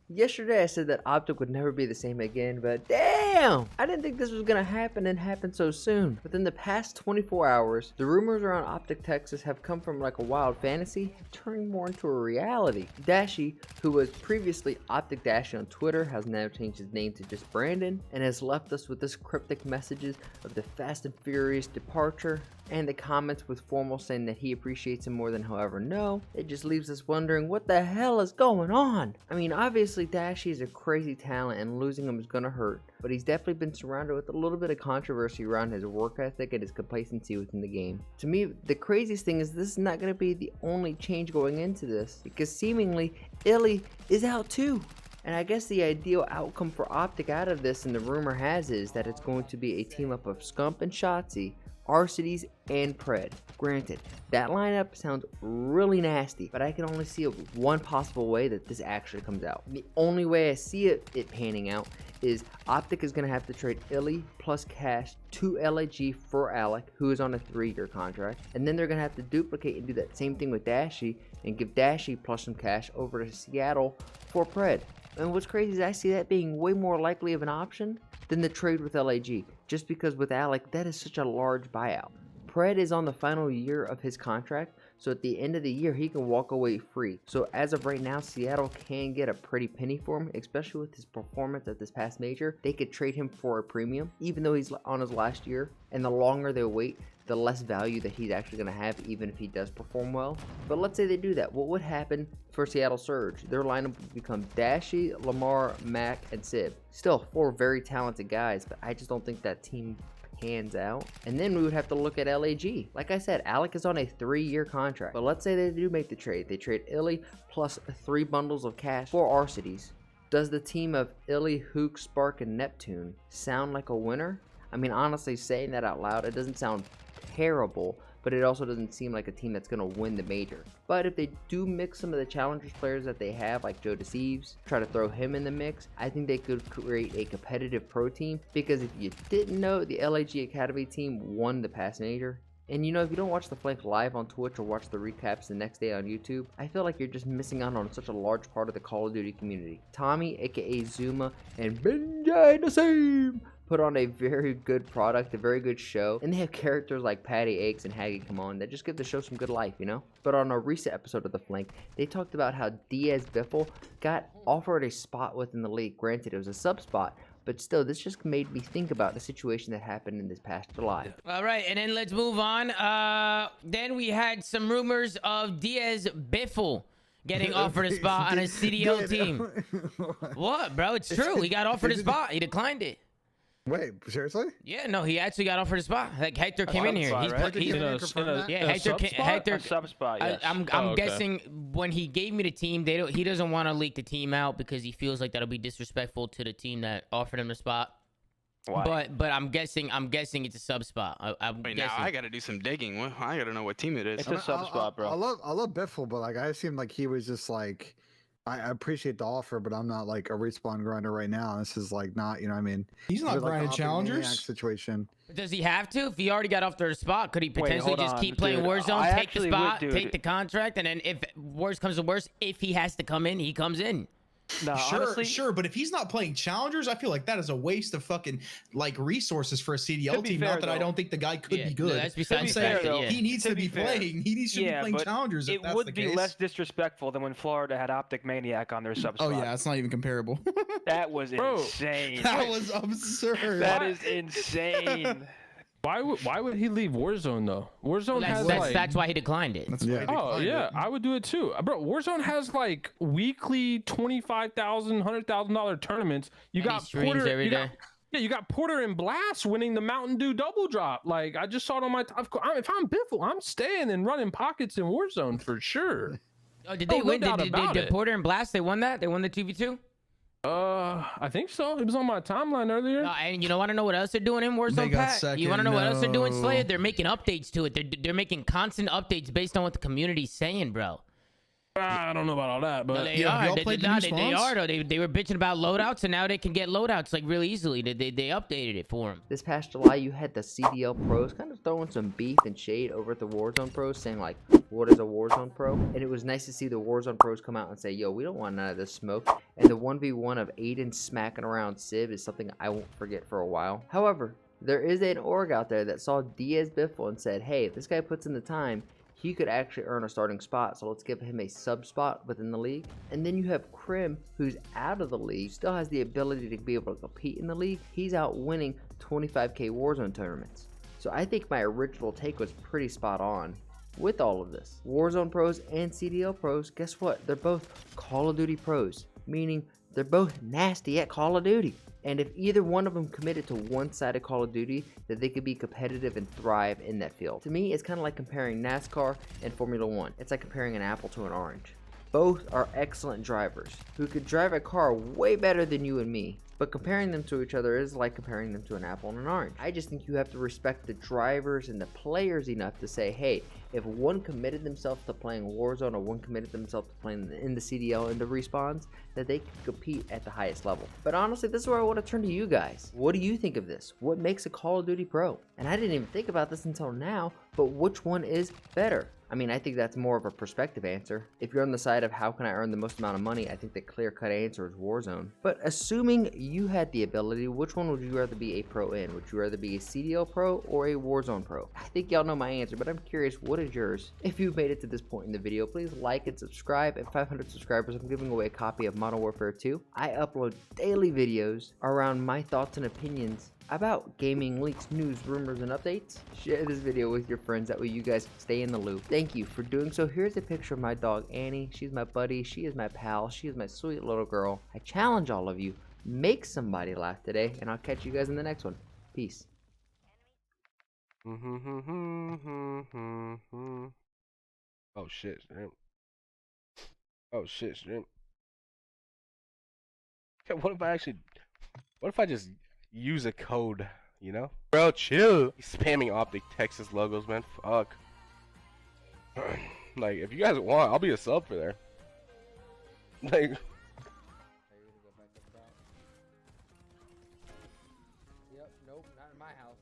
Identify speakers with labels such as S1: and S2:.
S1: Yesterday I said that OpTic would never be the same again, but damn! I didn't think this was gonna happen and happen so soon. Within the past 24 hours, the rumors around OpTic Texas have come from like a wild fantasy, turning more into a reality. Dashy, who was previously OpTic Dashy on Twitter, has now changed his name to just Brandon, and has left us with this cryptic messages of the Fast and Furious departure, and the comments with formal saying that he appreciates him more than he'll ever know. It just leaves us wondering what the hell is going on. I mean, obviously Dashy is a crazy talent and losing him is gonna hurt, but he's definitely been surrounded with a little bit of controversy around his work ethic and his complacency within the game. To me, the craziest thing is this is not gonna be the only change going into this, because seemingly Illey is out too. And I guess the ideal outcome for OpTic out of this, and the rumor has, is that it's going to be a team up of Scump and Shotzzy, Arcitys, and Pred. Granted, that lineup sounds really nasty, but I can only see one possible way that this actually comes out. The only way I see it panning out is OpTic is going to have to trade Illey plus Cash to LAG for Alec, who is on a 3-year contract, and then they're going to have to duplicate and do that same thing with Dashy and give Dashy plus some cash over to Seattle for Pred. And what's crazy is I see that being way more likely of an option than the trade with LAG, just because with Alec, that is such a large buyout. Pred is on the final year of his contract, so at the end of the year, he can walk away free. So as of right now, Seattle can get a pretty penny for him, especially with his performance at this past major. They could trade him for a premium, even though he's on his last year, and the longer they wait, the less value that he's actually going to have, even if he does perform well. But let's say they do that. What would happen for Seattle Surge? Their lineup would become Dashy, Lamar, Mac, and Sib. Still 4 very talented guys, but I just don't think that team pans out. And then we would have to look at LAG. Like I said, Alec is on a 3-year contract, but let's say they do make the trade. They trade Illey plus 3 bundles of cash for Arcitys. Does the team of Illey, Hook, Spark, and Neptune sound like a winner? I mean, honestly, saying that out loud, it doesn't sound terrible, but it also doesn't seem like a team that's going to win the major. But if they do mix some of the challengers players that they have, like Joe Deceives, try to throw him in the mix, I think they could create a competitive pro team. Because if you didn't know, the LAG Academy team won the past major. And you know, if you don't watch the Flank live on Twitch or watch the recaps the next day on YouTube, I feel like you're just missing out on such a large part of the Call of Duty community. Tommy, aka Zuma, and Benjay Nassim put on a very good product, a very good show, and they have characters like Patty Aches and Haggy come on that just give the show some good life, you know? But on a recent episode of The Flank, they talked about how Biffle got offered a spot within the league. Granted, it was a sub spot, but still, this just made me think about the situation that happened in this past July.
S2: All right, and then let's move on. Then we had some rumors of Biffle getting offered a spot on a CDL team. What, bro? It's true. He got offered a spot. He declined it.
S3: Wait, seriously?
S2: Yeah, no, he actually got offered a spot. Like Hector came in here. Hector
S4: sub spot. Yes.
S2: I'm guessing when he gave me the team, he doesn't want to leak the team out because he feels like that'll be disrespectful to the team that offered him the spot. Why? But I'm guessing it's a sub spot.
S5: Wait, now I gotta do some digging. I gotta know what team it is.
S4: It's a sub spot, bro.
S3: I love Biffle, but like I seemed like he was just like, I appreciate the offer, but I'm not like a respawn grinder right now. This is like not, you know what I mean?
S6: He's not grinding challengers.
S3: Situation.
S2: Does he have to? If he already got off their spot, could he potentially just keep playing Warzone, take the spot, take the contract, and then if worse comes to worse, if he has to come in, he comes in?
S6: No, sure, but if he's not playing challengers, I feel like that is a waste of fucking like resources for a CDL team. Not that I don't think the guy could be good.
S2: That's besides the fact that
S6: he needs to be playing. He needs to be playing challengers.
S4: It would be less disrespectful than when Florida had OpTic Maniac on their sub spot.
S6: Oh yeah, it's not even comparable.
S4: That was insane.
S6: That was absurd.
S4: That is insane.
S7: Why would he leave Warzone though? Warzone
S2: that's why he declined it.
S7: Yeah, I would do it too, bro. Warzone has like weekly $25,000, $100,000 tournaments. You got Porter
S2: every day.
S7: You got Porter and Blast winning the Mountain Dew double drop. Like I just saw it on my. If I'm Biffle, I'm staying and running pockets in Warzone for sure.
S2: Oh, did they win? Did Porter and Blast? They won that. They won the 2v2.
S7: I think so. It was on my timeline earlier.
S2: And you know, want to know what else they're doing in Warzone, Pat? You want to know what else they're doing, Slayer? They're making updates to it. They're making constant updates based on what the community's saying, bro.
S7: I don't know about all that,
S2: No,
S7: but
S2: they
S6: Yeah,
S2: are.
S6: y'all
S2: They,
S6: played the
S2: nah,
S6: new
S2: they
S6: spawns?
S2: are though. They were bitching about loadouts, and now they can get loadouts like really easily. They updated it for them.
S1: This past July, you had the CDL pros kind of throwing some beef and shade over at the Warzone pros, saying like, what is a Warzone pro? And it was nice to see the Warzone pros come out and say, yo, we don't want none of this smoke. And the 1v1 of Aiden smacking around Civ is something I won't forget for a while. However, there is an org out there that saw Diaz Biffle and said, hey, if this guy puts in the time, he could actually earn a starting spot, so let's give him a sub spot within the league. And then you have Krim, who's out of the league, still has the ability to be able to compete in the league. He's out winning 25k Warzone tournaments. So I think my original take was pretty spot on with all of this. Warzone pros and CDL pros, guess what? They're both Call of Duty pros, meaning they're both nasty at Call of Duty. And if either one of them committed to one side of Call of Duty, that they could be competitive and thrive in that field. To me, it's kind of like comparing NASCAR and Formula 1. It's like comparing an apple to an orange. Both are excellent drivers who could drive a car way better than you and me. But comparing them to each other is like comparing them to an apple and an orange. I just think you have to respect the drivers and the players enough to say, hey, if one committed themselves to playing Warzone or one committed themselves to playing in the CDL and the respawns, that they can compete at the highest level. But honestly, this is where I want to turn to you guys. What do you think of this? What makes a Call of Duty pro? And I didn't even think about this until now, but which one is better? I mean, I think that's more of a perspective answer. If you're on the side of how can I earn the most amount of money, I think the clear-cut answer is Warzone. But assuming you had the ability, which one would you rather be a pro in? Would you rather be a CDL pro or a Warzone pro? I think y'all know my answer, but I'm curious, what is yours? If you've made it to this point in the video, please like and subscribe. At 500 subscribers, I'm giving away a copy of Modern Warfare 2. I upload daily videos around my thoughts and opinions about gaming, leaks, news, rumors, and updates. Share this video with your friends, that way you guys stay in the loop. Thank you for doing so. Here's a picture of my dog Annie. She's my buddy, she is my pal, she is my sweet little girl. I challenge all of you, make somebody laugh today, and I'll catch you guys in the next one. Peace.
S8: Oh shit, shrimp. Oh shit, shrimp. What if I just use a code, you know? Bro, chill. He's spamming OpTic Texas logos, man. Fuck. Like, if you guys want, I'll be a sub for there. Like,
S1: Yep, nope, not in my house.